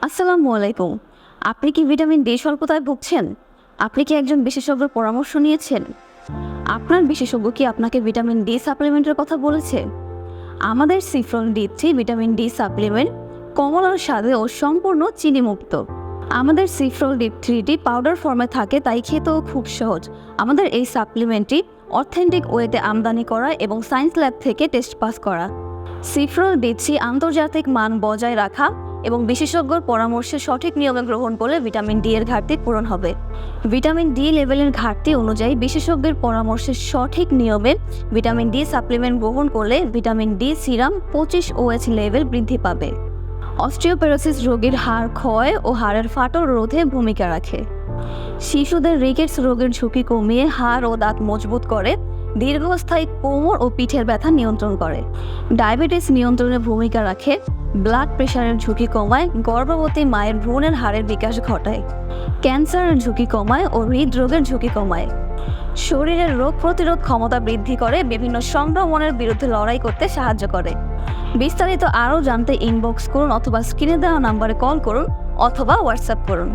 আসসালামু আলাইকুম। আপনি কি ভিটামিন ডি স্বল্পতায় ভুগছেন? আপনি কি একজন বিশেষজ্ঞের পরামর্শ নিয়েছেন? আপনার বিশেষজ্ঞ কি আপনাকে ভিটামিন ডি সাপ্লিমেন্টের কথা বলেছে? আমাদের সিফ্রন ডি3 ভিটামিন ডি সাপ্লিমেন্ট কমলার স্বাদে ও সম্পূর্ণ চিনিমুক্ত। আমাদের সিফ্রল ডি3টি পাউডার ফর্মে থাকে, তাই খেতেও খুব সহজ। আমাদের এই সাপ্লিমেন্টটি অথেন্টিক ওয়েতে আমদানি করা এবং সায়েন্স ল্যাব থেকে টেস্ট পাস করা। সিফ্রল ডি3 আন্তর্জাতিক মান বজায় রাখা এবং বিশেষজ্ঞর পরামর্শে সঠিক নিয়মে গ্রহণ করলে ভিটামিন ডি এর ঘাটতি পূরণ হবে। ভিটামিন ডি লেভেলের ঘাটতি অনুযায়ী বিশেষজ্ঞের পরামর্শে সঠিক নিয়মে ভিটামিন ডি সাপ্লিমেন্ট গ্রহণ করলে vitamin D serum 25 OH level বৃদ্ধি পাবে। অস্টিওপোরোসিস রোগীর হাড় ক্ষয় ও হাড়ের ফাটল রোধে ভূমিকা রাখে। শিশুদের রিকেটস রোগের ঝুঁকি কমিয়ে হাড় ও দাঁত মজবুত করে। দীর্ঘস্থায়ী কোমর ও পিঠের ব্যথা নিয়ন্ত্রণ করে। ডায়াবেটিস নিয়ন্ত্রণে ভূমিকা রাখে। ব্লাড প্রেশারের ঝুঁকি কমায়। গর্ভবতী মায়ের ভ্রূণের হাড়ের বিকাশ ঘটায়। ক্যান্সারের ঝুঁকি কমায় ও হৃদরোগের ঝুঁকি কমায়। শরীরের রোগ প্রতিরোধ ক্ষমতা বৃদ্ধি করে। বিভিন্ন সংক্রমণের বিরুদ্ধে লড়াই করতে সাহায্য করে। বিস্তারিত আরও জানতে ইনবক্স করুন অথবা স্ক্রিনে দেওয়া নাম্বারে কল করুন অথবা হোয়াটসঅ্যাপ করুন।